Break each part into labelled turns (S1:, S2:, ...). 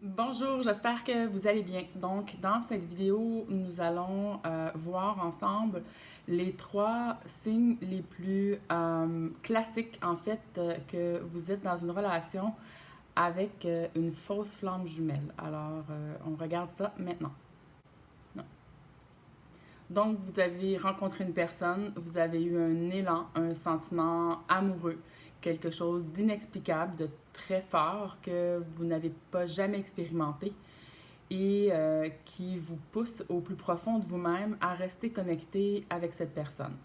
S1: Bonjour, j'espère que vous allez bien. Donc, dans cette vidéo, nous allons voir ensemble les trois signes les plus classiques, en fait, que vous êtes dans une relation avec une fausse flamme jumelle. Alors, on regarde ça maintenant. Donc, vous avez rencontré une personne, vous avez eu un élan, un sentiment amoureux, quelque chose d'inexplicable, de très fort que vous n'avez pas jamais expérimenté et qui vous pousse au plus profond de vous-même à rester connecté avec cette personne.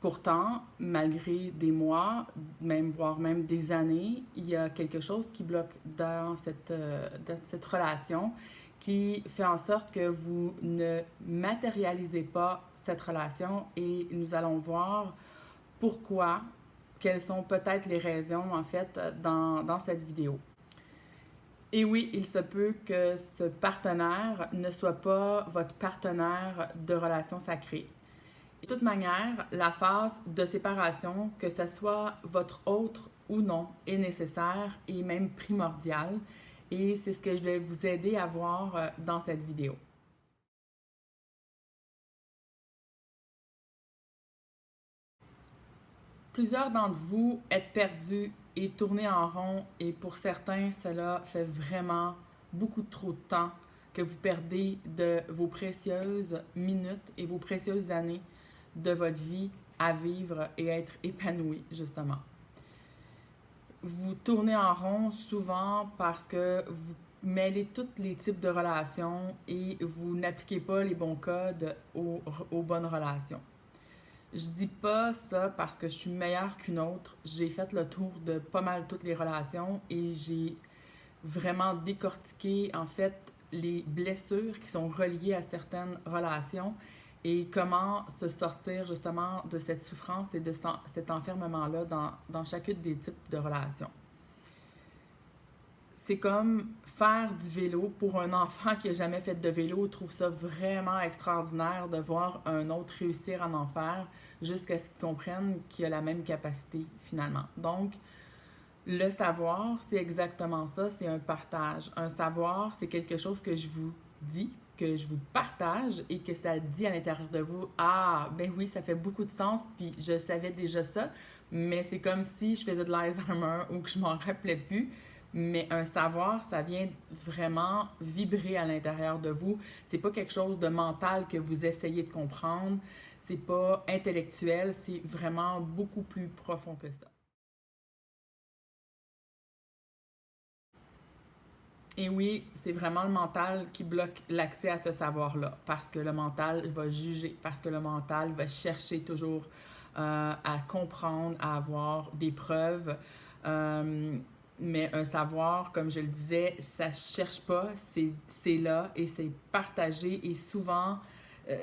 S1: Pourtant, malgré des mois, même voire même des années, il y a quelque chose qui bloque dans cette relation qui fait en sorte que vous ne matérialisez pas cette relation et nous allons voir pourquoi, quelles sont peut-être les raisons en fait dans cette vidéo. Et oui, il se peut que ce partenaire ne soit pas votre partenaire de relation sacrée. De toute manière, la phase de séparation, que ce soit votre autre ou non, est nécessaire et même primordiale. Et c'est ce que je vais vous aider à voir dans cette vidéo. Plusieurs d'entre vous êtes perdus et tournez en rond et pour certains, cela fait vraiment beaucoup trop de temps que vous perdez de vos précieuses minutes et vos précieuses années de votre vie à vivre et à être épanoui, justement. Vous tournez en rond souvent parce que vous mêlez tous les types de relations et vous n'appliquez pas les bons codes aux bonnes relations. Je dis pas ça parce que je suis meilleure qu'une autre. J'ai fait le tour de pas mal toutes les relations et j'ai vraiment décortiqué en fait les blessures qui sont reliées à certaines relations et comment se sortir justement de cette souffrance et de cet enfermement-là dans chacune des types de relations. C'est comme faire du vélo pour un enfant qui n'a jamais fait de vélo, trouve ça vraiment extraordinaire de voir un autre réussir à en faire jusqu'à ce qu'il comprenne qu'il a la même capacité finalement. Donc, le savoir, c'est exactement ça, c'est un partage. Un savoir, c'est quelque chose que je vous dis, que je vous partage et que ça dit à l'intérieur de vous, ah, ben oui, ça fait beaucoup de sens, puis je savais déjà ça, mais c'est comme si je faisais de l'Alzheimer ou que je m'en rappelais plus. Mais un savoir, ça vient vraiment vibrer à l'intérieur de vous. C'est pas quelque chose de mental que vous essayez de comprendre. C'est pas intellectuel, c'est vraiment beaucoup plus profond que ça. Et oui, c'est vraiment le mental qui bloque l'accès à ce savoir-là, parce que le mental va juger, parce que le mental va chercher toujours à comprendre, à avoir des preuves. Euh, mais un savoir, comme je le disais, ça ne cherche pas, c'est là et c'est partagé et souvent,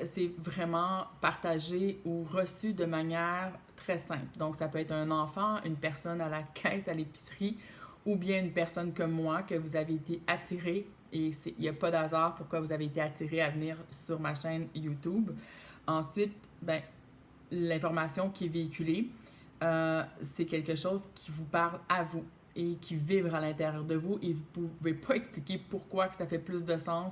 S1: c'est vraiment partagé ou reçu de manière très simple. Donc, ça peut être un enfant, une personne à la caisse, à l'épicerie, ou bien une personne comme moi que vous avez été attiré, et il n'y a pas d'hasard pourquoi vous avez été attiré à venir sur ma chaîne YouTube. Ensuite, ben, l'information qui est véhiculée, c'est quelque chose qui vous parle à vous et qui vibre à l'intérieur de vous et vous ne pouvez pas expliquer pourquoi que ça fait plus de sens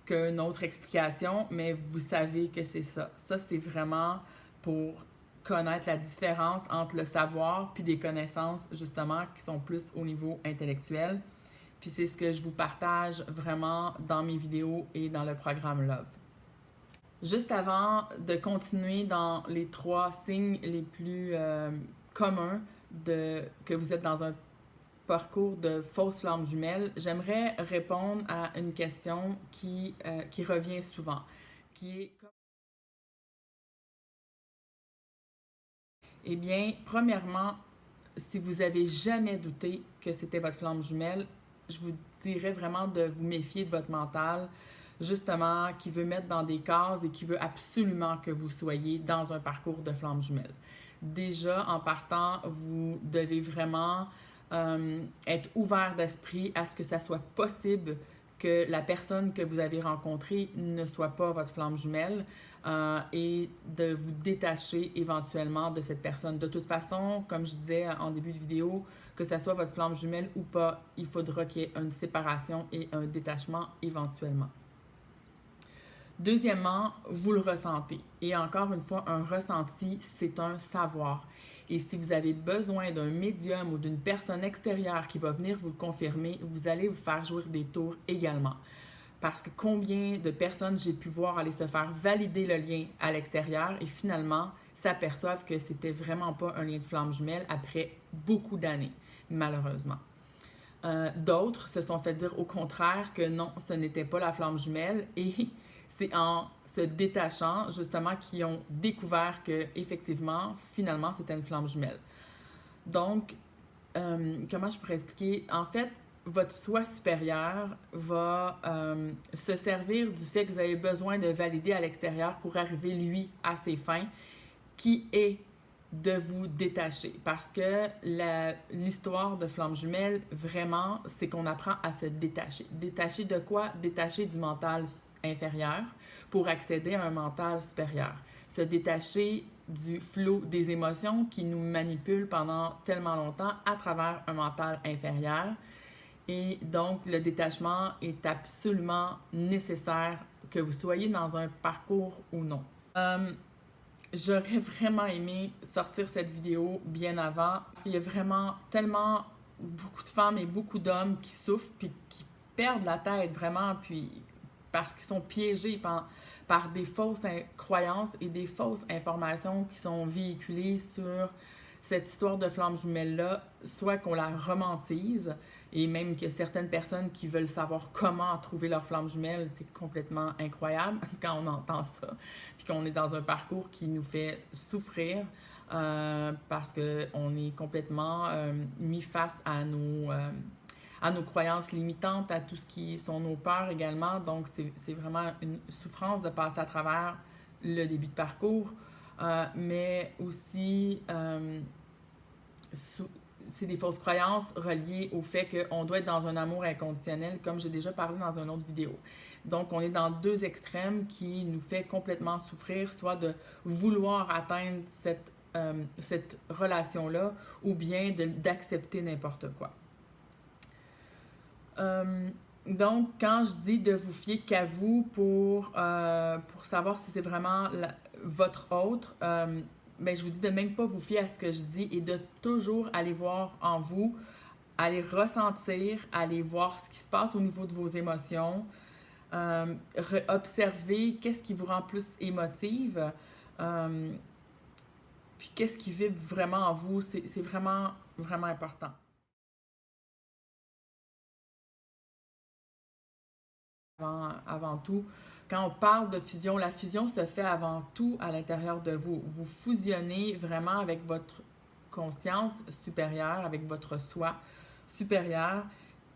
S1: qu'une autre explication, mais vous savez que c'est ça. Ça, c'est vraiment pour connaître la différence entre le savoir puis des connaissances justement qui sont plus au niveau intellectuel. Puis c'est ce que je vous partage vraiment dans mes vidéos et dans le programme Love. Juste avant de continuer dans les trois signes les plus communs que vous êtes dans un parcours de fausse flamme jumelle, j'aimerais répondre à une question qui revient souvent, qui est, eh bien, premièrement, si vous avez jamais douté que c'était votre flamme jumelle, je vous dirais vraiment de vous méfier de votre mental, justement, qui veut mettre dans des cases et qui veut absolument que vous soyez dans un parcours de flamme jumelle. Déjà, en partant, vous devez vraiment être ouvert d'esprit à ce que ça soit possible que la personne que vous avez rencontrée ne soit pas votre flamme jumelle. et de vous détacher éventuellement de cette personne. De toute façon, comme je disais en début de vidéo, que ce soit votre flamme jumelle ou pas, il faudra qu'il y ait une séparation et un détachement éventuellement. Deuxièmement, vous le ressentez. Et encore une fois, un ressenti, c'est un savoir. Et si vous avez besoin d'un médium ou d'une personne extérieure qui va venir vous le confirmer, vous allez vous faire jouer des tours également. Parce que combien de personnes j'ai pu voir aller se faire valider le lien à l'extérieur et finalement s'aperçoivent que c'était vraiment pas un lien de flamme jumelle après beaucoup d'années, malheureusement. D'autres se sont fait dire au contraire que non, ce n'était pas la flamme jumelle et c'est en se détachant justement qu'ils ont découvert que effectivement, finalement, c'était une flamme jumelle. Donc, comment je pourrais expliquer? En fait, votre soi supérieur va se servir du fait que vous avez besoin de valider à l'extérieur pour arriver, lui, à ses fins, qui est de vous détacher. Parce que l'histoire de flamme jumelle, vraiment, c'est qu'on apprend à se détacher. Détacher de quoi? Détacher du mental inférieur pour accéder à un mental supérieur. Se détacher du flot des émotions qui nous manipulent pendant tellement longtemps à travers un mental inférieur. Et donc, le détachement est absolument nécessaire que vous soyez dans un parcours ou non. J'aurais vraiment aimé sortir cette vidéo bien avant parce qu'il y a vraiment tellement beaucoup de femmes et beaucoup d'hommes qui souffrent puis qui perdent la tête vraiment puis parce qu'ils sont piégés par des fausses croyances et des fausses informations qui sont véhiculées sur cette histoire de flamme jumelle-là, soit qu'on la romantise, et même que certaines personnes qui veulent savoir comment trouver leur flamme jumelle, c'est complètement incroyable quand on entend ça, puis qu'on est dans un parcours qui nous fait souffrir parce qu'on est complètement mis face à nos croyances limitantes, à tout ce qui sont nos peurs également. Donc, c'est vraiment une souffrance de passer à travers le début de parcours, mais aussi c'est des fausses croyances reliées au fait qu'on doit être dans un amour inconditionnel, comme j'ai déjà parlé dans une autre vidéo. Donc, on est dans deux extrêmes qui nous fait complètement souffrir, soit de vouloir atteindre cette relation-là, ou bien d'accepter n'importe quoi. Donc, quand je dis de vous fier qu'à vous pour savoir si c'est vraiment votre autre, ben, je vous dis de même pas vous fier à ce que je dis et de toujours aller voir en vous, aller ressentir, aller voir ce qui se passe au niveau de vos émotions, observer qu'est-ce qui vous rend plus émotive, puis qu'est-ce qui vibre vraiment en vous, c'est vraiment, vraiment important. Avant tout, quand on parle de fusion, la fusion se fait avant tout à l'intérieur de vous. Vous fusionnez vraiment avec votre conscience supérieure, avec votre soi supérieur.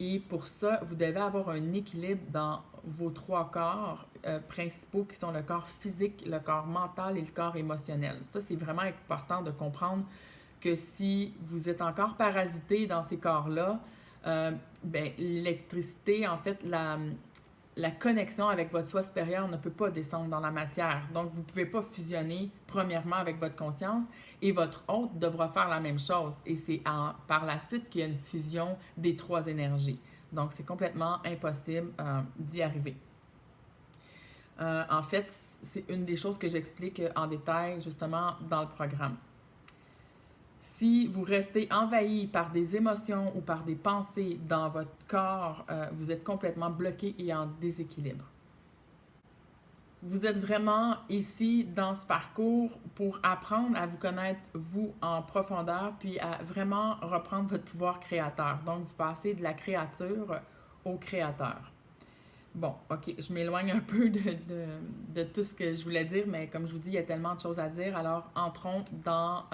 S1: Et pour ça, vous devez avoir un équilibre dans vos trois corps principaux qui sont le corps physique, le corps mental et le corps émotionnel. Ça, c'est vraiment important de comprendre que si vous êtes encore parasité dans ces corps-là, ben, l'électricité, en fait, la connexion avec votre soi supérieur ne peut pas descendre dans la matière. Donc, vous ne pouvez pas fusionner premièrement avec votre conscience et votre hôte devra faire la même chose. Et c'est par la suite qu'il y a une fusion des trois énergies. Donc, c'est complètement impossible d'y arriver. En fait, c'est une des choses que j'explique en détail justement dans le programme. Si vous restez envahi par des émotions ou par des pensées dans votre corps, vous êtes complètement bloqué et en déséquilibre. Vous êtes vraiment ici dans ce parcours pour apprendre à vous connaître vous en profondeur puis à vraiment reprendre votre pouvoir créateur. Donc, vous passez de la créature au créateur. Bon, ok, je m'éloigne un peu de tout ce que je voulais dire, mais comme je vous dis, il y a tellement de choses à dire, alors entrons dans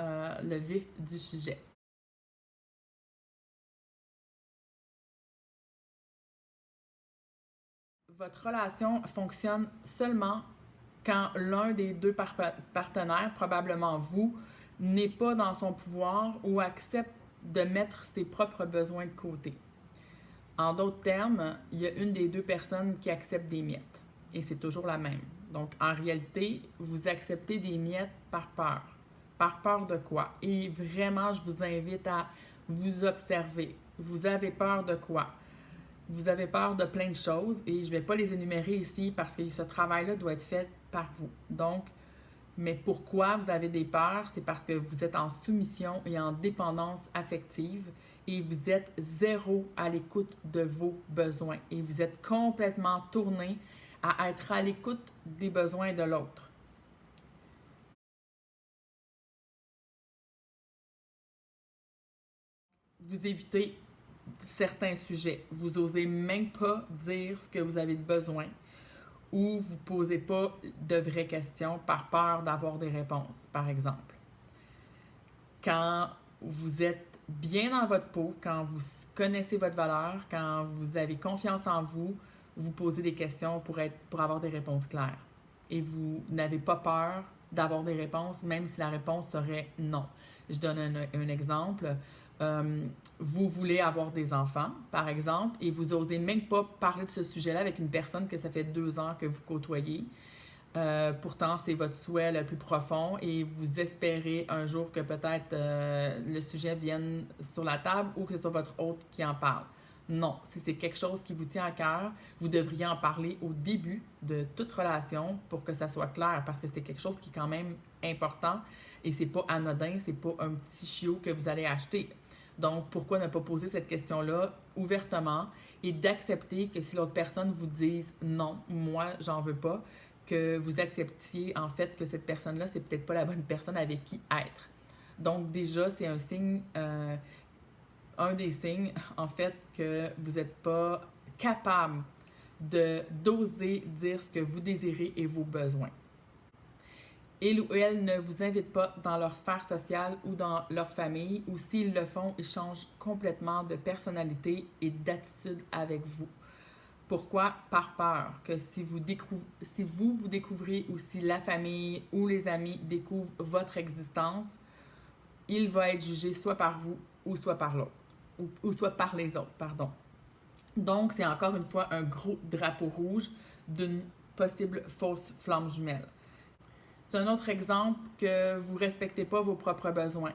S1: le vif du sujet. Votre relation fonctionne seulement quand l'un des deux partenaires, probablement vous, n'est pas dans son pouvoir ou accepte de mettre ses propres besoins de côté. En d'autres termes, il y a une des deux personnes qui accepte des miettes. et c'est toujours la même. Donc, en réalité, vous acceptez des miettes par peur. Par peur de quoi? Et vraiment, je vous invite à vous observer. Vous avez peur de quoi? Vous avez peur de plein de choses et je ne vais pas les énumérer ici parce que ce travail-là doit être fait par vous. Donc, mais pourquoi vous avez des peurs? C'est parce que vous êtes en soumission et en dépendance affective et vous êtes zéro à l'écoute de vos besoins et vous êtes complètement tourné à être à l'écoute des besoins de l'autre. Vous évitez certains sujets. Vous osez même pas dire ce que vous avez de besoin ou vous ne posez pas de vraies questions par peur d'avoir des réponses, par exemple. Quand vous êtes bien dans votre peau, quand vous connaissez votre valeur, quand vous avez confiance en vous, vous posez des questions pour avoir des réponses claires. Et vous n'avez pas peur d'avoir des réponses, même si la réponse serait non. Je donne un exemple. Vous voulez avoir des enfants, par exemple, et vous n'osez même pas parler de ce sujet-là avec une personne que ça fait 2 ans que vous côtoyez. Pourtant, c'est votre souhait le plus profond et vous espérez un jour que peut-être le sujet vienne sur la table ou que ce soit votre hôte qui en parle. Non, si c'est quelque chose qui vous tient à cœur, vous devriez en parler au début de toute relation pour que ça soit clair parce que c'est quelque chose qui est quand même important et c'est pas anodin, c'est pas un petit chiot que vous allez acheter. Donc, pourquoi ne pas poser cette question-là ouvertement et d'accepter que si l'autre personne vous dise non, moi, j'en veux pas, que vous acceptiez en fait que cette personne-là, c'est peut-être pas la bonne personne avec qui être. Donc déjà, c'est un signe, un des signes en fait que vous n'êtes pas capable d'oser dire ce que vous désirez et vos besoins. Il ou elle ne vous invite pas dans leur sphère sociale ou dans leur famille, ou s'ils le font, ils changent complètement de personnalité et d'attitude avec vous. Pourquoi? Par peur que si vous découvrez ou si la famille ou les amis découvrent votre existence, il va être jugé soit par vous ou soit par l'autre, ou soit par les autres, pardon. Donc, c'est encore une fois un gros drapeau rouge d'une possible fausse flamme jumelle. C'est un autre exemple que vous ne respectez pas vos propres besoins.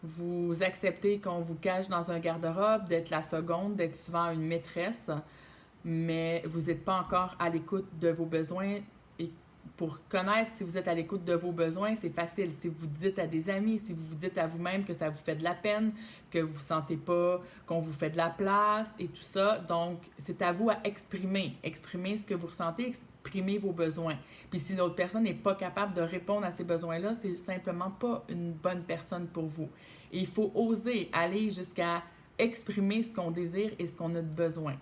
S1: Vous acceptez qu'on vous cache dans un garde-robe, d'être la seconde, d'être souvent une maîtresse, mais vous n'êtes pas encore à l'écoute de vos besoins. Et pour connaître si vous êtes à l'écoute de vos besoins, c'est facile. Si vous dites à des amis, si vous vous dites à vous-même que ça vous fait de la peine, que vous ne sentez pas qu'on vous fait de la place et tout ça. Donc, c'est à vous à exprimer. Exprimer ce que vous ressentez, exprimer vos besoins. Puis si l'autre personne n'est pas capable de répondre à ces besoins-là, c'est simplement pas une bonne personne pour vous. Et il faut oser aller jusqu'à exprimer ce qu'on désire et ce qu'on a de besoin.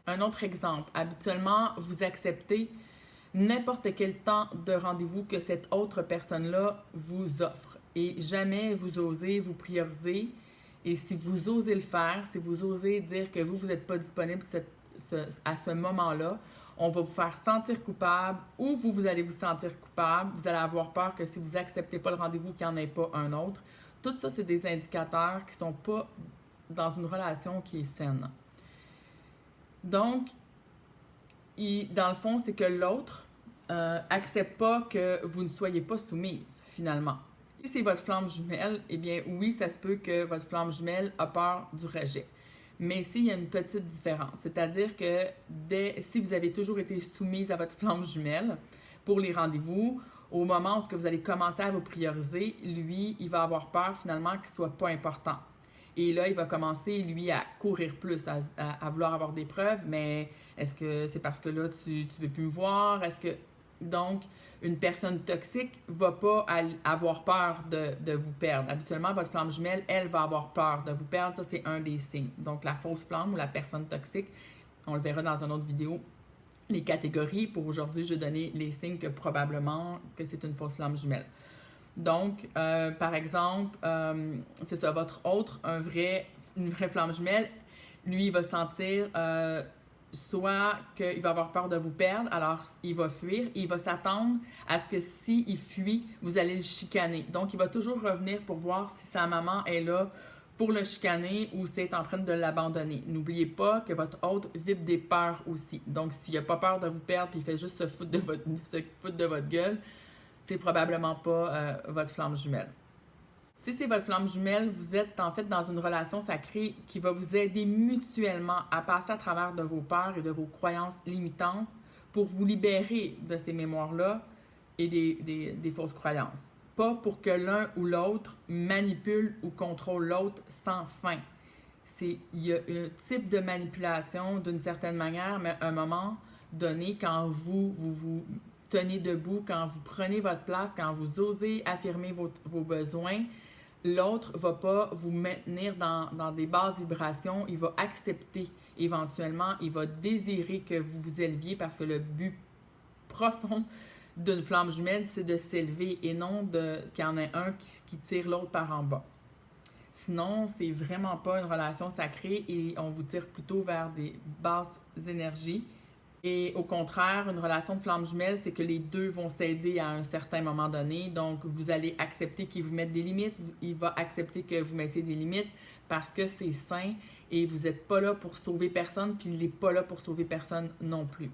S1: Un autre exemple, habituellement, vous acceptez n'importe quel temps de rendez-vous que cette autre personne-là vous offre et jamais vous osez vous prioriser. Et si vous osez le faire, si vous osez dire que vous n'êtes pas disponible à ce moment-là, on va vous faire sentir coupable ou vous allez vous sentir coupable. Vous allez avoir peur que si vous n'acceptez pas le rendez-vous, qu'il n'y en ait pas un autre. Tout ça, c'est des indicateurs qui ne sont pas dans une relation qui est saine. Donc, dans le fond, c'est que l'autre accepte pas que vous ne soyez pas soumise, finalement. Si c'est votre flamme jumelle, eh bien oui, ça se peut que votre flamme jumelle a peur du rejet. Mais ici, il y a une petite différence. C'est-à-dire que si vous avez toujours été soumise à votre flamme jumelle pour les rendez-vous, au moment où vous allez commencer à vous prioriser, lui, il va avoir peur finalement qu'il ne soit pas important. Et là, il va commencer, lui, à courir plus, à vouloir avoir des preuves, mais est-ce que c'est parce que là, tu ne veux plus me voir? Est-ce que... Donc, une personne toxique ne va pas avoir peur de vous perdre. Habituellement, votre flamme jumelle, elle va avoir peur de vous perdre. Ça, c'est un des signes. Donc, la fausse flamme ou la personne toxique, on le verra dans une autre vidéo. Les catégories, pour aujourd'hui, je vais donner les signes que probablement que c'est une fausse flamme jumelle. Donc, par exemple, c'est ça, votre autre, une vraie flamme jumelle, lui, il va sentir soit qu'il va avoir peur de vous perdre, alors il va fuir, et il va s'attendre à ce que s'il fuit, vous allez le chicaner. Donc, il va toujours revenir pour voir si sa maman est là pour le chicaner ou c'est en train de l'abandonner. N'oubliez pas que votre hôte vibre des peurs aussi. Donc, s'il n'a pas peur de vous perdre et il fait juste se foutre de votre gueule, c'est probablement pas votre flamme jumelle. Si c'est votre flamme jumelle, vous êtes en fait dans une relation sacrée qui va vous aider mutuellement à passer à travers de vos peurs et de vos croyances limitantes pour vous libérer de ces mémoires-là et des fausses croyances. Pas pour que l'un ou l'autre manipule ou contrôle l'autre sans fin. Il y a un type de manipulation d'une certaine manière, mais à un moment donné, quand vous tenez debout, quand vous prenez votre place, quand vous osez affirmer vos besoins, l'autre va pas vous maintenir dans des basses vibrations, il va accepter éventuellement, il va désirer que vous vous éleviez parce que le but profond d'une flamme jumelle, c'est de s'élever et non qu'il y en ait un qui tire l'autre par en bas. Sinon, c'est vraiment pas une relation sacrée et on vous tire plutôt vers des basses énergies. Et au contraire, une relation de flamme jumelle, c'est que les deux vont s'aider à un certain moment donné. Donc, vous allez accepter qu'il vous mette des limites. Il va accepter que vous mettiez des limites parce que c'est sain et vous n'êtes pas là pour sauver personne, puis il n'est pas là pour sauver personne non plus.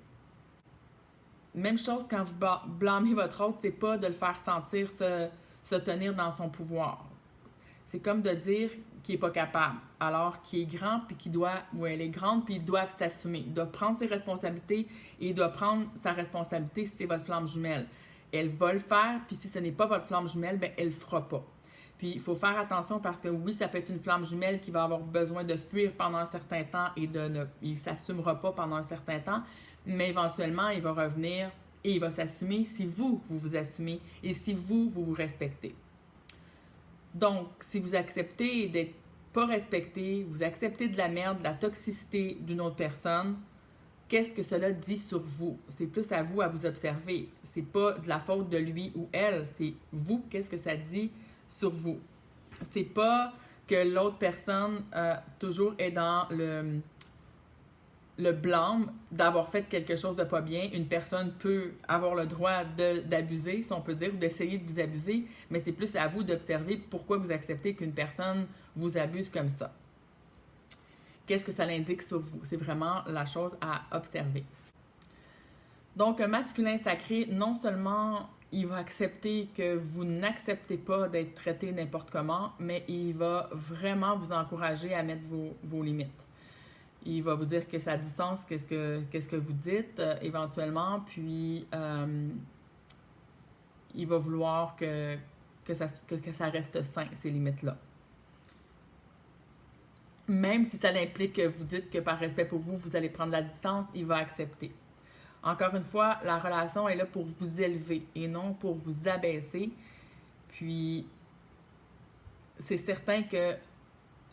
S1: Même chose quand vous blâmez votre autre, c'est pas de le faire sentir se tenir dans son pouvoir. C'est comme de dire qu'il n'est pas capable, alors qu'il est grand, puis qu'il doit, ou elle est grande, puis ils doivent s'assumer. Il doit prendre ses responsabilités et il doit prendre sa responsabilité si c'est votre flamme jumelle. Elle va le faire, puis si ce n'est pas votre flamme jumelle, ben elle le fera pas. Puis il faut faire attention parce que oui, ça peut être une flamme jumelle qui va avoir besoin de fuir pendant un certain temps et il ne s'assumera pas pendant un certain temps, mais éventuellement, il va revenir et il va s'assumer si vous vous assumez et si vous vous respectez. Donc, si vous acceptez d'être pas respecté, vous acceptez de la merde, de la toxicité d'une autre personne, qu'est-ce que cela dit sur vous? C'est plus à vous à vous observer. C'est pas de la faute de lui ou elle, c'est vous, qu'est-ce que ça dit sur vous? C'est pas que l'autre personne toujours est dans le blâme d'avoir fait quelque chose de pas bien. Une personne peut avoir le droit d'abuser, si on peut dire, ou d'essayer de vous abuser, mais c'est plus à vous d'observer pourquoi vous acceptez qu'une personne vous abuse comme ça. Qu'est-ce que ça l'indique sur vous? C'est vraiment la chose à observer. Donc, un masculin sacré, non seulement il va accepter que vous n'acceptez pas d'être traité n'importe comment, mais il va vraiment vous encourager à mettre vos limites. Il va vous dire que ça a du sens, qu'est-ce que vous dites éventuellement, puis il va vouloir que ça reste sain, ces limites-là. Même si ça implique que vous dites que par respect pour vous, vous allez prendre la distance, il va accepter. Encore une fois, la relation est là pour vous élever et non pour vous abaisser. Puis, c'est certain que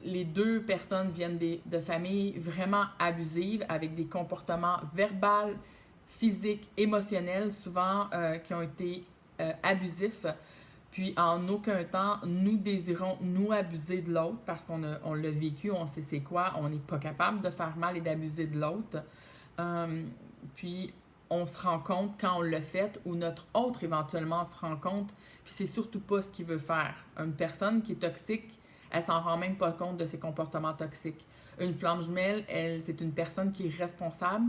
S1: les deux personnes viennent de familles vraiment abusives, avec des comportements verbaux, physiques, émotionnels, souvent qui ont été abusifs. Puis en aucun temps, nous désirons nous abuser de l'autre parce qu'on l'a vécu, on sait c'est quoi, on n'est pas capable de faire mal et d'abuser de l'autre. Puis on se rend compte quand on l'a fait ou notre autre éventuellement se rend compte, puis c'est surtout pas ce qu'il veut faire. Une personne qui est toxique, elle s'en rend même pas compte de ses comportements toxiques. Une flamme jumelle, c'est une personne qui est responsable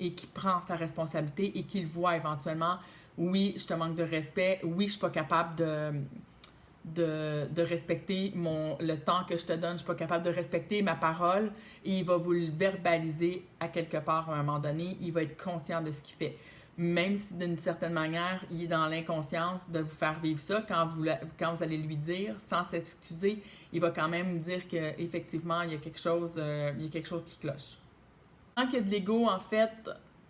S1: et qui prend sa responsabilité et qui le voit éventuellement. Oui, je te manque de respect. Oui, je suis pas capable de respecter le temps que je te donne. Je suis pas capable de respecter ma parole. Et il va vous le verbaliser à quelque part à un moment donné. Il va être conscient de ce qu'il fait. Même si d'une certaine manière, il est dans l'inconscience de vous faire vivre ça, quand vous allez lui dire, sans s'excuser, il va quand même dire qu'effectivement, il y a quelque chose qui cloche. Tant qu'il y a de l'ego, en fait,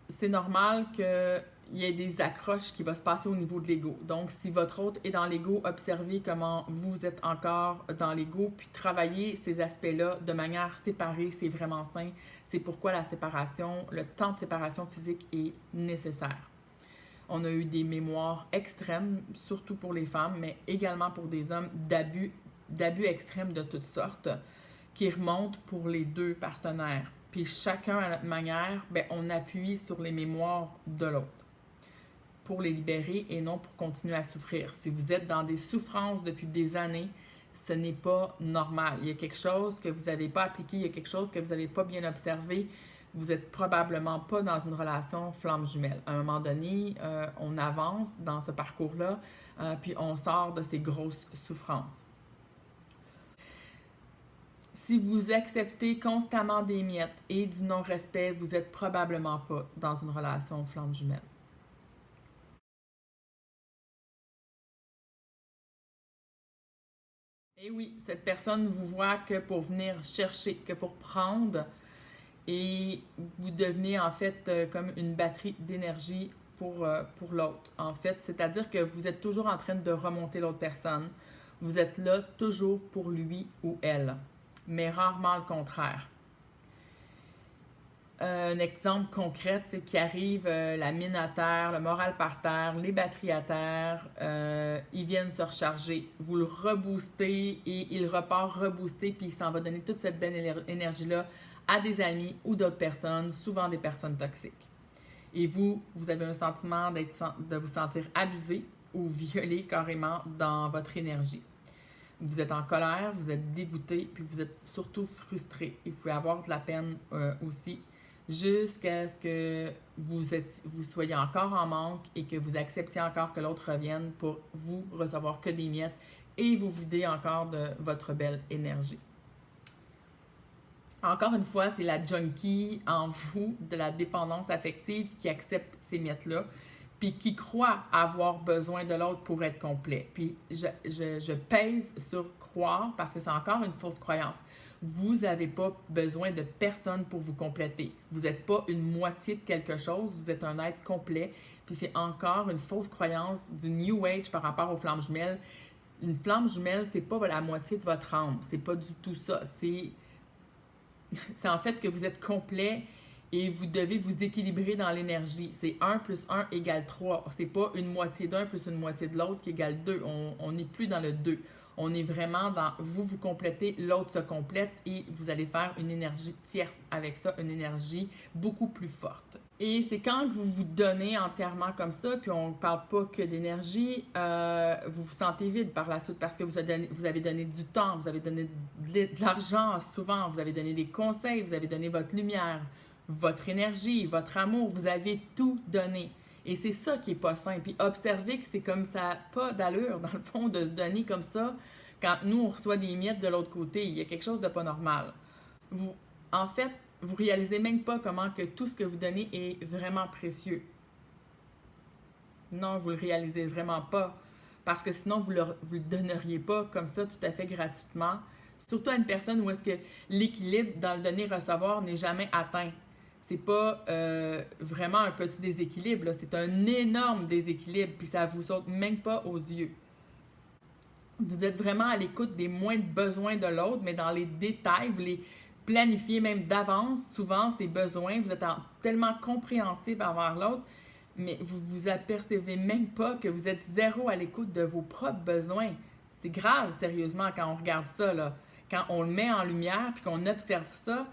S1: c'est normal qu'il y ait des accroches qui vont se passer au niveau de l'ego. Donc, si votre autre est dans l'ego, observez comment vous êtes encore dans l'ego, puis travaillez ces aspects-là de manière séparée, c'est vraiment sain. C'est pourquoi la séparation, le temps de séparation physique est nécessaire. On a eu des mémoires extrêmes, surtout pour les femmes, mais également pour des hommes, d'abus extrêmes de toutes sortes, qui remontent pour les deux partenaires. Puis chacun à notre manière, on appuie sur les mémoires de l'autre pour les libérer et non pour continuer à souffrir. Si vous êtes dans des souffrances depuis des années, ce n'est pas normal. Il y a quelque chose que vous n'avez pas appliqué, il y a quelque chose que vous n'avez pas bien observé. Vous n'êtes probablement pas dans une relation flamme jumelle. À un moment donné, on avance dans ce parcours-là, puis on sort de ces grosses souffrances. Si vous acceptez constamment des miettes et du non-respect, vous n'êtes probablement pas dans une relation flamme jumelle. Et oui, cette personne vous voit que pour venir chercher, que pour prendre, et vous devenez en fait comme une batterie d'énergie pour l'autre. En fait, c'est-à-dire que vous êtes toujours en train de remonter l'autre personne. Vous êtes là toujours pour lui ou elle, mais rarement le contraire. Un exemple concret, c'est qu'il arrive la mine à terre, le moral par terre, les batteries à terre, ils viennent se recharger. Vous le reboostez et il repart reboosté, puis il s'en va donner toute cette belle énergie-là à des amis ou d'autres personnes, souvent des personnes toxiques. Et vous avez un sentiment de vous sentir abusé ou violé carrément dans votre énergie. Vous êtes en colère, vous êtes dégoûté, puis vous êtes surtout frustré. Et vous pouvez avoir de la peine aussi, jusqu'à ce que vous soyez encore en manque et que vous acceptiez encore que l'autre revienne pour vous recevoir que des miettes et vous vider encore de votre belle énergie. Encore une fois, c'est la junkie en vous de la dépendance affective qui accepte ces miettes-là, puis qui croit avoir besoin de l'autre pour être complet. Puis je pèse sur croire parce que c'est encore une fausse croyance. Vous n'avez pas besoin de personne pour vous compléter. Vous n'êtes pas une moitié de quelque chose, vous êtes un être complet. Puis c'est encore une fausse croyance du New Age par rapport aux flammes jumelles. Une flamme jumelle, c'est pas la moitié de votre âme. C'est pas du tout ça. C'est en fait que vous êtes complet et vous devez vous équilibrer dans l'énergie. C'est 1 plus 1 égale 3. C'est pas une moitié d'un plus une moitié de l'autre qui égale 2. On n'est plus dans le 2. On est vraiment dans vous complétez, l'autre se complète et vous allez faire une énergie tierce avec ça, une énergie beaucoup plus forte. Et c'est quand vous vous donnez entièrement comme ça, puis on ne parle pas que d'énergie, vous vous sentez vide par la suite parce que vous avez donné du temps, vous avez donné de l'argent souvent, vous avez donné des conseils, vous avez donné votre lumière, votre énergie, votre amour, vous avez tout donné. Et c'est ça qui est pas sain. Puis observez que c'est comme ça, pas d'allure, dans le fond, de se donner comme ça, quand nous, on reçoit des miettes de l'autre côté. Il y a quelque chose de pas normal. En fait, vous réalisez même pas comment que tout ce que vous donnez est vraiment précieux. Non, vous le réalisez vraiment pas. Parce que sinon, vous le donneriez pas comme ça, tout à fait gratuitement. Surtout à une personne où est-ce que l'équilibre dans le donner-recevoir n'est jamais atteint. C'est pas vraiment un petit déséquilibre, là. C'est un énorme déséquilibre, puis ça vous saute même pas aux yeux. Vous êtes vraiment à l'écoute des moindres besoins de l'autre, mais dans les détails, vous les planifiez même d'avance, souvent, ces besoins. Vous êtes tellement compréhensible envers l'autre, mais vous vous apercevez même pas que vous êtes zéro à l'écoute de vos propres besoins. C'est grave, sérieusement, quand on regarde ça, là. Quand on le met en lumière, puis qu'on observe ça,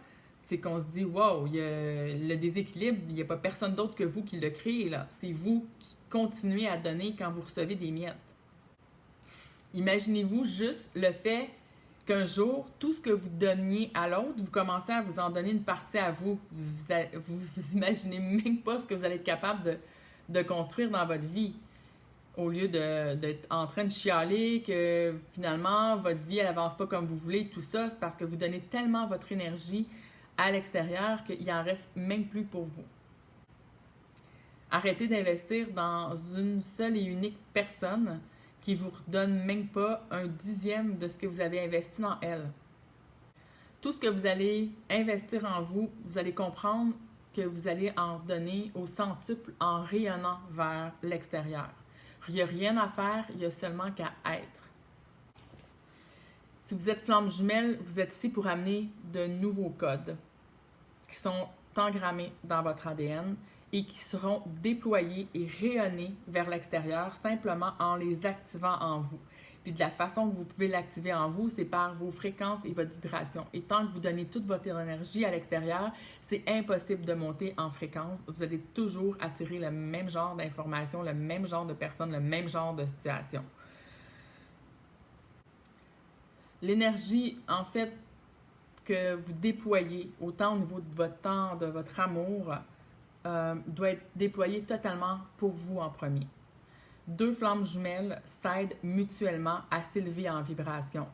S1: c'est qu'on se dit, wow, le déséquilibre, il n'y a pas personne d'autre que vous qui le crée, là. C'est vous qui continuez à donner quand vous recevez des miettes. Imaginez-vous juste le fait qu'un jour, tout ce que vous donniez à l'autre, vous commencez à vous en donner une partie à vous. Vous imaginez même pas ce que vous allez être capable de construire dans votre vie. Au lieu d'être en train de chialer que finalement, votre vie, elle avance pas comme vous voulez, tout ça, c'est parce que vous donnez tellement votre énergie à l'extérieur qu'il en reste même plus pour vous. Arrêtez d'investir dans une seule et unique personne qui vous redonne même pas un dixième de ce que vous avez investi dans elle. Tout ce que vous allez investir en vous, vous allez comprendre que vous allez en donner au centuple en rayonnant vers l'extérieur. Il n'y a rien à faire, il y a seulement qu'à être. Si vous êtes flamme jumelle, vous êtes ici pour amener de nouveaux codes qui sont engrammés dans votre ADN et qui seront déployés et rayonnés vers l'extérieur simplement en les activant en vous. Puis de la façon que vous pouvez l'activer en vous, c'est par vos fréquences et votre vibration. Et tant que vous donnez toute votre énergie à l'extérieur, c'est impossible de monter en fréquence. Vous allez toujours attirer le même genre d'informations, le même genre de personnes, le même genre de situation. L'énergie, en fait, que vous déployez, autant au niveau de votre temps, de votre amour, doit être déployée totalement pour vous en premier. Deux flammes jumelles s'aident mutuellement à s'élever en vibration.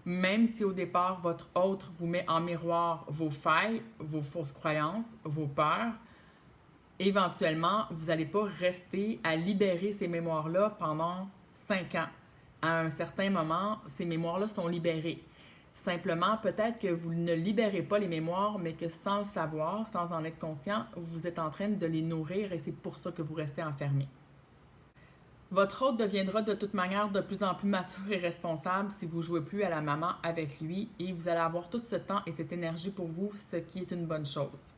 S1: Même si au départ, votre autre vous met en miroir vos failles, vos fausses croyances, vos peurs, éventuellement, vous n'allez pas rester à libérer ces mémoires-là pendant 5 ans. À un certain moment, ces mémoires-là sont libérées. Simplement, peut-être que vous ne libérez pas les mémoires, mais que sans le savoir, sans en être conscient, vous êtes en train de les nourrir et c'est pour ça que vous restez enfermé. Votre hôte deviendra de toute manière de plus en plus mature et responsable si vous ne jouez plus à la maman avec lui et vous allez avoir tout ce temps et cette énergie pour vous, ce qui est une bonne chose.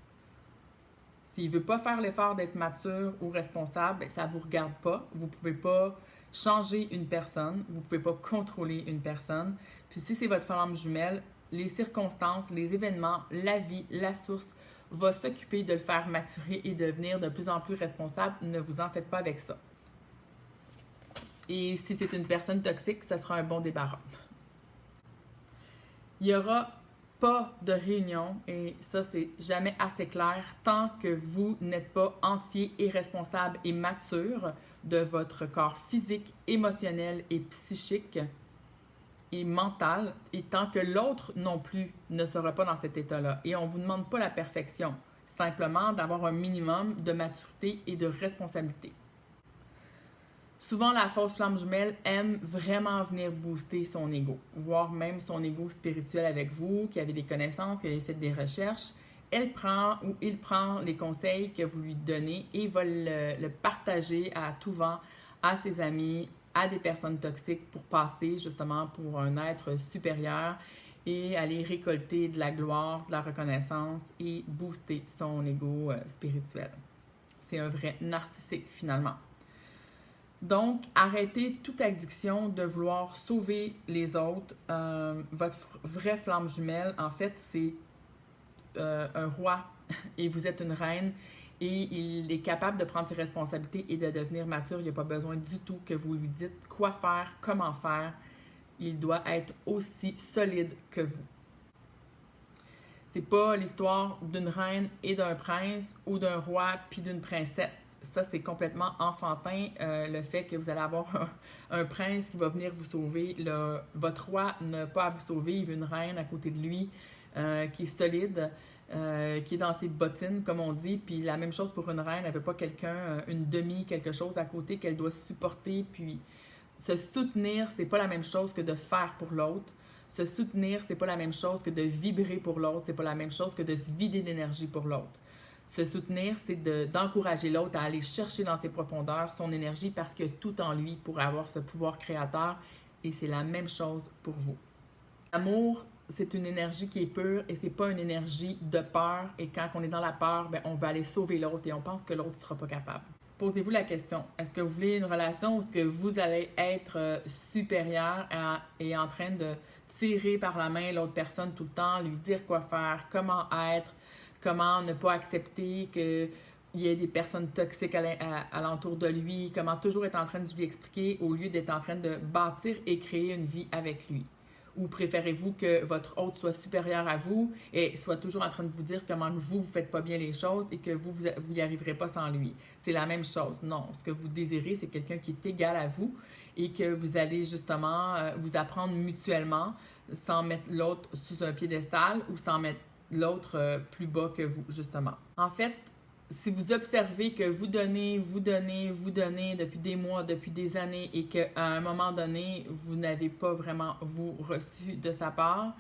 S1: S'il ne veut pas faire l'effort d'être mature ou responsable, ça ne vous regarde pas. Vous ne pouvez pas changer une personne, vous ne pouvez pas contrôler une personne. Puis si c'est votre flamme jumelle, les circonstances, les événements, la vie, la source va s'occuper de le faire maturer et devenir de plus en plus responsable. Ne vous en faites pas avec ça. Et si c'est une personne toxique, ça sera un bon débarras. Il n'y aura pas de réunion, et ça c'est jamais assez clair, tant que vous n'êtes pas entier et responsable et mature de votre corps physique, émotionnel et psychique et mental, et tant que l'autre non plus ne sera pas dans cet état-là. Et on ne vous demande pas la perfection, simplement d'avoir un minimum de maturité et de responsabilité. Souvent, la fausse flamme jumelle aime vraiment venir booster son ego, voire même son ego spirituel avec vous, qui avait des connaissances, qui avait fait des recherches. Elle prend ou il prend les conseils que vous lui donnez et va le partager à tout vent, à ses amis, à des personnes toxiques pour passer justement pour un être supérieur et aller récolter de la gloire, de la reconnaissance et booster son ego spirituel. C'est un vrai narcissique finalement. Donc, arrêtez toute addiction de vouloir sauver les autres. Votre vraie flamme jumelle, en fait, c'est un roi et vous êtes une reine et il est capable de prendre ses responsabilités et de devenir mature. Il n'y a pas besoin du tout que vous lui dites quoi faire, comment faire. Il doit être aussi solide que vous. C'est pas l'histoire d'une reine et d'un prince ou d'un roi puis d'une princesse. Ça, c'est complètement enfantin, le fait que vous allez avoir un prince qui va venir vous sauver. Votre roi n'a pas à vous sauver, il veut une reine à côté de lui qui est solide, qui est dans ses bottines, comme on dit. Puis la même chose pour une reine, elle ne veut pas quelqu'un, une demi, quelque chose à côté qu'elle doit supporter. Puis se soutenir, c'est pas la même chose que de faire pour l'autre. Se soutenir, c'est pas la même chose que de vibrer pour l'autre. C'est pas la même chose que de se vider d'énergie pour l'autre. Se soutenir, c'est d'encourager l'autre à aller chercher dans ses profondeurs son énergie parce qu'il y a tout en lui pour avoir ce pouvoir créateur et c'est la même chose pour vous. L'amour, c'est une énergie qui est pure et c'est pas une énergie de peur et quand on est dans la peur, ben, on va aller sauver l'autre et on pense que l'autre ne sera pas capable. Posez-vous la question, est-ce que vous voulez une relation ou est-ce que vous allez être supérieur et en train de tirer par la main l'autre personne tout le temps, lui dire quoi faire, comment être, comment ne pas accepter qu'il y ait des personnes toxiques à l'entour de lui, comment toujours être en train de lui expliquer au lieu d'être en train de bâtir et créer une vie avec lui. Ou préférez-vous que votre hôte soit supérieur à vous et soit toujours en train de vous dire comment vous ne faites pas bien les choses et que vous n'y arriverez pas sans lui? C'est la même chose. Non, ce que vous désirez, c'est quelqu'un qui est égal à vous et que vous allez justement vous apprendre mutuellement sans mettre l'autre sous un piédestal ou sans mettre l'autre plus bas que vous, justement. En fait, si vous observez que vous donnez depuis des mois, depuis des années et qu'à un moment donné, vous n'avez pas vraiment vous reçu de sa part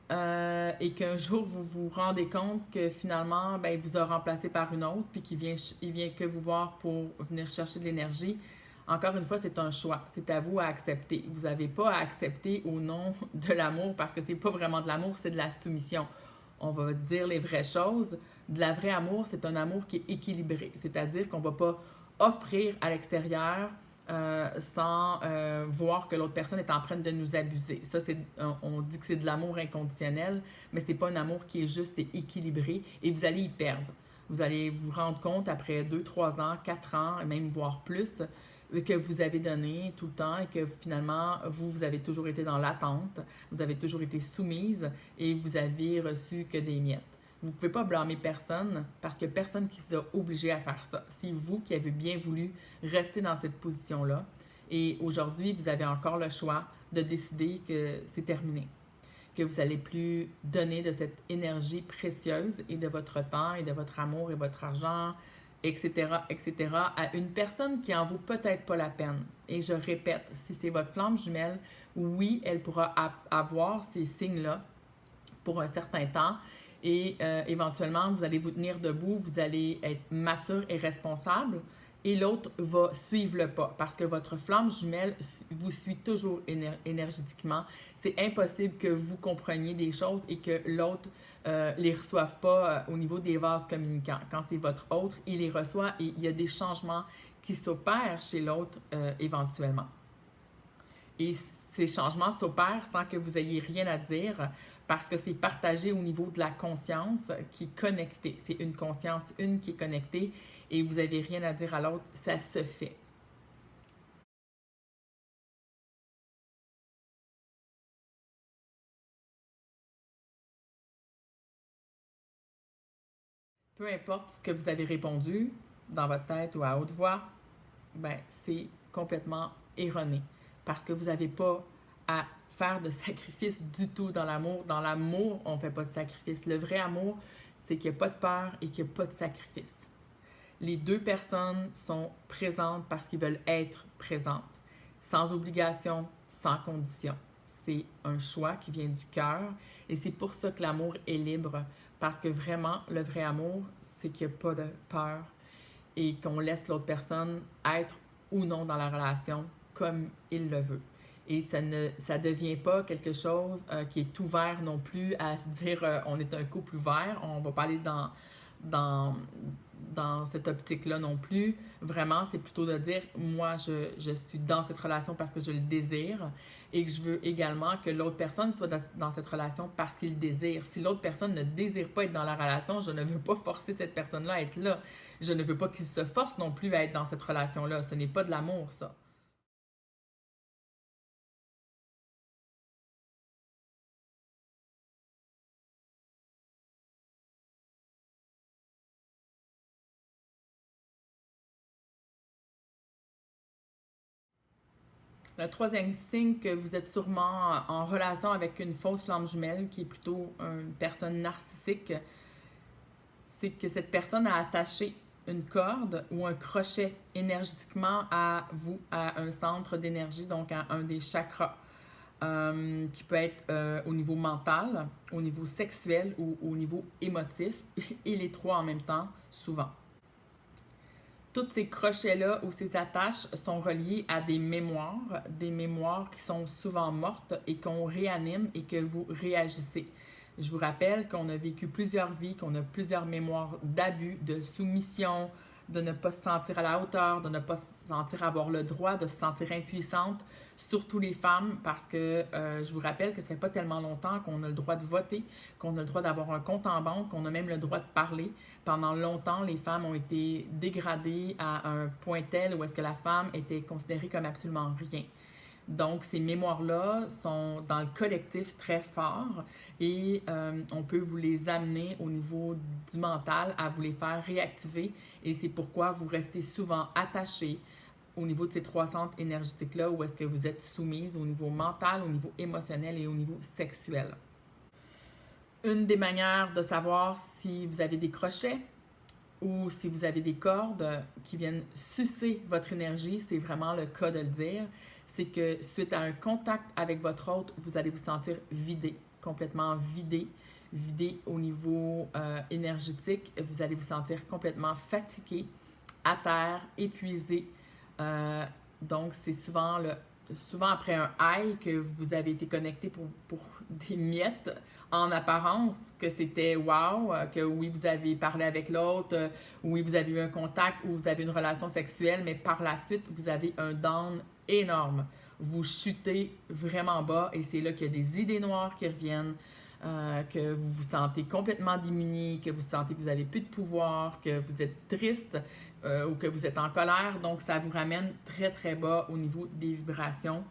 S1: et qu'un jour, vous vous rendez compte que finalement, ben, il vous a remplacé par une autre puis qu'il vient que vous voir pour venir chercher de l'énergie, encore une fois, c'est un choix. C'est à vous à accepter. Vous n'avez pas à accepter au nom de l'amour parce que c'est pas vraiment de l'amour, c'est de la soumission. On va dire les vraies choses. De la vraie amour, c'est un amour qui est équilibré. C'est-à-dire qu'on ne va pas offrir à l'extérieur sans voir que l'autre personne est en train de nous abuser. Ça, on dit que c'est de l'amour inconditionnel, mais ce n'est pas un amour qui est juste et équilibré et vous allez y perdre. Vous allez vous rendre compte après 2, 3 ans, 4 ans, et même voire plus, que vous avez donné tout le temps et que finalement, vous avez toujours été dans l'attente, vous avez toujours été soumise et vous avez reçu que des miettes. Vous ne pouvez pas blâmer personne parce que personne qui vous a obligé à faire ça. C'est vous qui avez bien voulu rester dans cette position-là. Et aujourd'hui, vous avez encore le choix de décider que c'est terminé, que vous n'allez plus donner de cette énergie précieuse et de votre temps et de votre amour et votre argent, etc., etc., à une personne qui en vaut peut-être pas la peine. Et je répète, si c'est votre flamme jumelle, oui, elle pourra avoir ces signes-là pour un certain temps et éventuellement, vous allez vous tenir debout, vous allez être mature et responsable et l'autre va suivre le pas parce que votre flamme jumelle vous suit toujours énergétiquement. C'est impossible que vous compreniez des choses et que l'autre les reçoive pas au niveau des vases communicants. Quand c'est votre autre, il les reçoit et il y a des changements qui s'opèrent chez l'autre éventuellement. Et ces changements s'opèrent sans que vous ayez rien à dire parce que c'est partagé au niveau de la conscience qui est connectée. C'est une conscience une qui est connectée et vous n'avez rien à dire à l'autre, ça se fait. Peu importe ce que vous avez répondu dans votre tête ou à haute voix, ben c'est complètement erroné parce que vous n'avez pas à faire de sacrifice du tout dans l'amour. Dans l'amour, on ne fait pas de sacrifice. Le vrai amour, c'est qu'il n'y a pas de peur et qu'il n'y a pas de sacrifice. Les deux personnes sont présentes parce qu'ils veulent être présentes, sans obligation, sans condition. C'est un choix qui vient du cœur et c'est pour ça que l'amour est libre, parce que vraiment, le vrai amour, c'est qu'il n'y a pas de peur et qu'on laisse l'autre personne être ou non dans la relation comme il le veut. Et ça devient pas quelque chose qui est ouvert non plus à se dire on est un couple ouvert, on va pas aller dans, dans cette optique-là non plus. Vraiment, c'est plutôt de dire, moi, je suis dans cette relation parce que je le désire et que je veux également que l'autre personne soit dans cette relation parce qu'il désire. Si l'autre personne ne désire pas être dans la relation, je ne veux pas forcer cette personne-là à être là. Je ne veux pas qu'il se force non plus à être dans cette relation-là. Ce n'est pas de l'amour, ça. Le troisième signe que vous êtes sûrement en relation avec une fausse flamme jumelle, qui est plutôt une personne narcissique, c'est que cette personne a attaché une corde ou un crochet énergétiquement à vous, à un centre d'énergie, donc à un des chakras, qui peut être au niveau mental, au niveau sexuel ou au niveau émotif, et les trois en même temps, souvent. Tous ces crochets-là ou ces attaches sont reliés à des mémoires qui sont souvent mortes et qu'on réanime et que vous réagissez. Je vous rappelle qu'on a vécu plusieurs vies, qu'on a plusieurs mémoires d'abus, de soumission, de ne pas se sentir à la hauteur, de ne pas se sentir avoir le droit, de se sentir impuissante, surtout les femmes, parce que je vous rappelle que ça fait pas tellement longtemps qu'on a le droit de voter, qu'on a le droit d'avoir un compte en banque, qu'on a même le droit de parler. Pendant longtemps, les femmes ont été dégradées à un point tel où est-ce que la femme était considérée comme absolument rien. Donc, ces mémoires-là sont dans le collectif très forts et on peut vous les amener au niveau du mental, à vous les faire réactiver. Et c'est pourquoi vous restez souvent attachés au niveau de ces trois centres énergétiques-là où est-ce que vous êtes soumise au niveau mental, au niveau émotionnel et au niveau sexuel. Une des manières de savoir si vous avez des crochets ou si vous avez des cordes qui viennent sucer votre énergie, c'est vraiment le cas de le dire, c'est que suite à un contact avec votre hôte, vous allez vous sentir vidé, complètement vidé, vidé au niveau énergétique. Vous allez vous sentir complètement fatigué, à terre, épuisé. Euh, donc, c'est souvent après un high que vous avez été connecté pour des miettes en apparence, que c'était wow, que oui, vous avez parlé avec l'autre, oui, vous avez eu un contact ou vous avez une relation sexuelle, mais par la suite, vous avez un down énorme. Vous chutez vraiment bas et c'est là qu'il y a des idées noires qui reviennent. que vous vous sentez complètement démuni, que vous sentez que vous n'avez plus de pouvoir, que vous êtes triste ou que vous êtes en colère. Donc, ça vous ramène très, très bas au niveau des vibrations.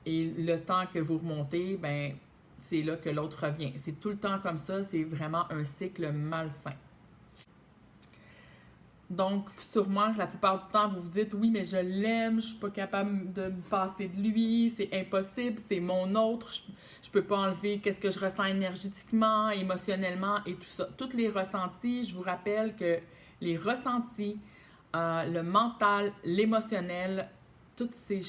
S1: Et le temps que vous remontez, ben, c'est là que l'autre revient. C'est tout le temps comme ça, c'est vraiment un cycle malsain. Donc, sûrement que la plupart du temps, vous vous dites, oui, mais je l'aime, je suis pas capable de me passer de lui, c'est impossible, c'est mon autre, je peux pas enlever qu'est-ce que je ressens énergétiquement, émotionnellement et tout ça. Tous les ressentis, je vous rappelle que les ressentis, le mental, l'émotionnel, tous ces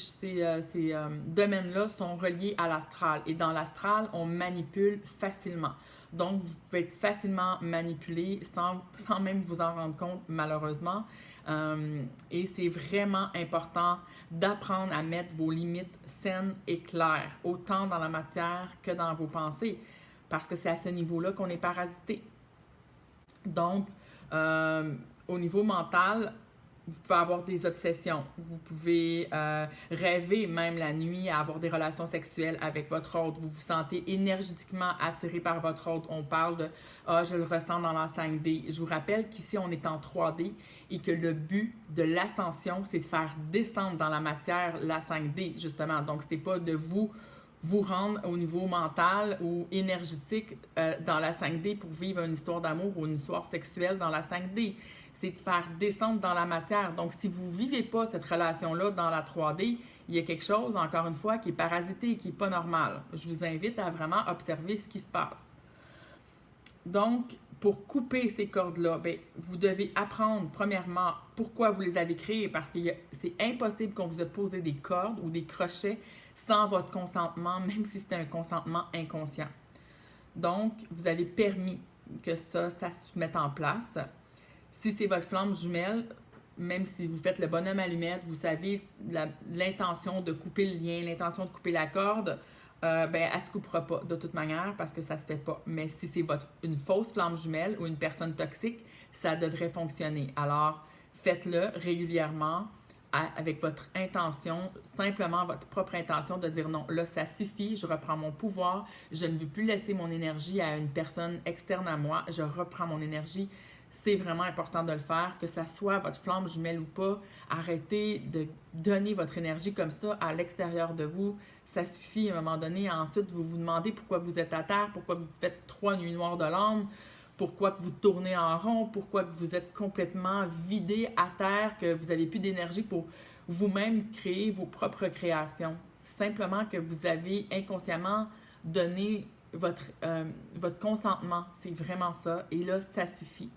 S1: domaines-là sont reliés à l'astral. Et dans l'astral, on manipule facilement. Donc, vous pouvez être facilement manipulé sans même vous en rendre compte, malheureusement. Et c'est vraiment important d'apprendre à mettre vos limites saines et claires, autant dans la matière que dans vos pensées, parce que c'est à ce niveau-là qu'on est parasité. Donc, au niveau mental, vous pouvez avoir des obsessions. Vous pouvez rêver même la nuit à avoir des relations sexuelles avec votre hôte. Vous vous sentez énergétiquement attiré par votre hôte. On parle de « Ah, je le ressens dans la 5D ». Je vous rappelle qu'ici, on est en 3D et que le but de l'ascension, c'est de faire descendre dans la matière la 5D, justement. Donc, c'est pas de vous rendre au niveau mental ou énergétique dans la 5D pour vivre une histoire d'amour ou une histoire sexuelle dans la 5D. C'est de faire descendre dans la matière. Donc, si vous ne vivez pas cette relation-là dans la 3D, il y a quelque chose, encore une fois, qui est parasité, qui n'est pas normal. Je vous invite à vraiment observer ce qui se passe. Donc, pour couper ces cordes-là, bien, vous devez apprendre, premièrement, pourquoi vous les avez créées, parce que c'est impossible qu'on vous ait posé des cordes ou des crochets sans votre consentement, même si c'est un consentement inconscient. Donc, vous avez permis que ça se mette en place. Si c'est votre flamme jumelle, même si vous faites le bonhomme allumette, vous savez l'intention de couper le lien, l'intention de couper la corde, ben, elle ne se coupera pas de toute manière parce que ça ne se fait pas. Mais si c'est une fausse flamme jumelle ou une personne toxique, ça devrait fonctionner. Alors, faites-le régulièrement avec votre intention, simplement votre propre intention de dire non, là, ça suffit, je reprends mon pouvoir, je ne veux plus laisser mon énergie à une personne externe à moi, je reprends mon énergie. C'est vraiment important de le faire, que ça soit votre flamme jumelle ou pas. Arrêtez de donner votre énergie comme ça à l'extérieur de vous. Ça suffit à un moment donné. Ensuite, vous vous demandez pourquoi vous êtes à terre, pourquoi vous faites 3 nuits noires de l'âme, pourquoi vous tournez en rond, pourquoi vous êtes complètement vidé à terre, que vous n'avez plus d'énergie pour vous-même créer vos propres créations. C'est simplement que vous avez inconsciemment donné votre consentement. C'est vraiment ça. Et là, ça suffit.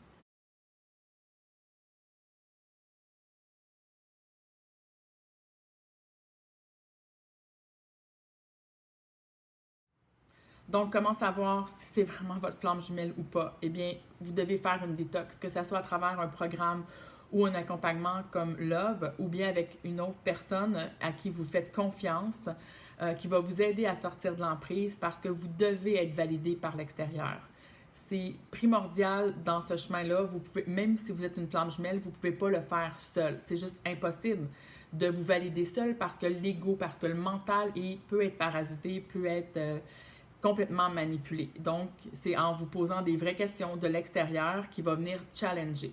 S1: Donc, comment savoir si c'est vraiment votre flamme jumelle ou pas? Eh bien, vous devez faire une détox, que ce soit à travers un programme ou un accompagnement comme Love, ou bien avec une autre personne à qui vous faites confiance, qui va vous aider à sortir de l'emprise parce que vous devez être validé par l'extérieur. C'est primordial dans ce chemin-là. Vous pouvez, même si vous êtes une flamme jumelle, vous ne pouvez pas le faire seul. C'est juste impossible de vous valider seul parce que l'ego, parce que le mental peut être parasité, peut être complètement manipulé. Donc, c'est en vous posant des vraies questions de l'extérieur qui va venir challenger.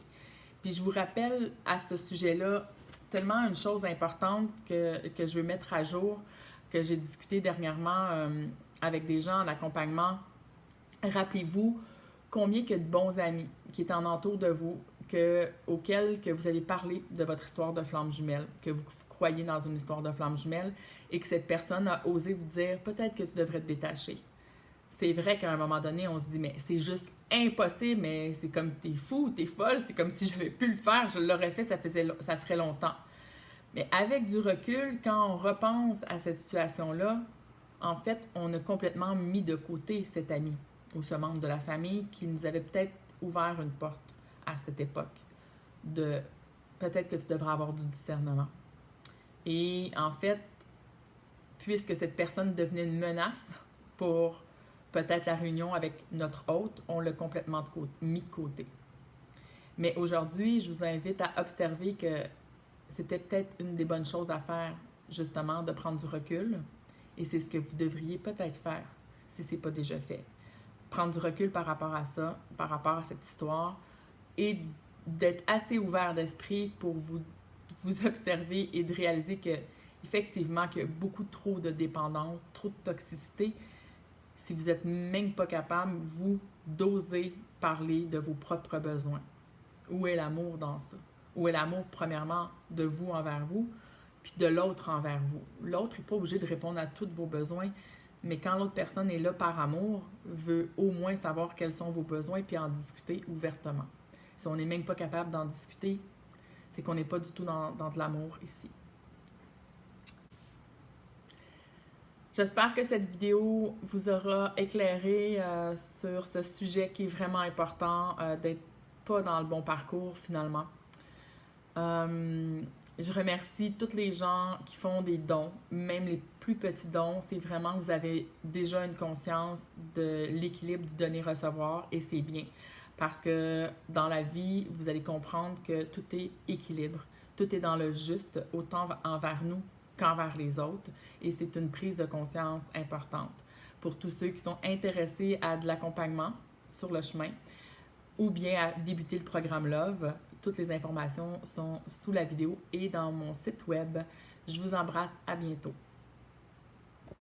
S1: Puis, je vous rappelle à ce sujet-là tellement une chose importante que je veux mettre à jour, que j'ai discuté dernièrement avec des gens en accompagnement. Rappelez-vous combien que de bons amis qui étaient en entour de vous, auxquels que vous avez parlé de votre histoire de flamme jumelle, que vous croyez dans une histoire de flamme jumelle et que cette personne a osé vous dire peut-être que tu devrais te détacher. C'est vrai qu'à un moment donné, on se dit, mais c'est juste impossible, mais c'est comme t'es fou, t'es folle, c'est comme si j'avais pu le faire, je l'aurais fait, ça ferait longtemps. Mais avec du recul, quand on repense à cette situation-là, en fait, on a complètement mis de côté cet ami ou ce membre de la famille qui nous avait peut-être ouvert une porte à cette époque de peut-être que tu devrais avoir du discernement. Et en fait, puisque cette personne devenait une menace pour peut-être la réunion avec notre hôte, on l'a complètement mis de côté. Mais aujourd'hui, je vous invite à observer que c'était peut-être une des bonnes choses à faire, justement, de prendre du recul. Et c'est ce que vous devriez peut-être faire, si ce n'est pas déjà fait. prendre du recul par rapport à ça, par rapport à cette histoire, et d'être assez ouvert d'esprit pour vous observer et de réaliser que effectivement qu'il y a beaucoup trop de dépendance, trop de toxicité, si vous n'êtes même pas capable, vous, d'oser parler de vos propres besoins. Où est l'amour dans ça? Où est l'amour, premièrement, de vous envers vous, puis de l'autre envers vous? L'autre n'est pas obligé de répondre à tous vos besoins, mais quand l'autre personne est là par amour, veut au moins savoir quels sont vos besoins, puis en discuter ouvertement. Si on n'est même pas capable d'en discuter, c'est qu'on n'est pas du tout dans de l'amour ici. J'espère que cette vidéo vous aura éclairé sur ce sujet qui est vraiment important, d'être pas dans le bon parcours finalement. Je remercie toutes les gens qui font des dons, même les plus petits dons. C'est vraiment que vous avez déjà une conscience de l'équilibre du donner-recevoir et c'est bien. Parce que dans la vie, vous allez comprendre que tout est équilibre. Tout est dans le juste, autant envers nous qu'envers les autres. Et c'est une prise de conscience importante pour tous ceux qui sont intéressés à de l'accompagnement sur le chemin ou bien à débuter le programme Love. Toutes les informations sont sous la vidéo et dans mon site web. Je vous embrasse, à bientôt.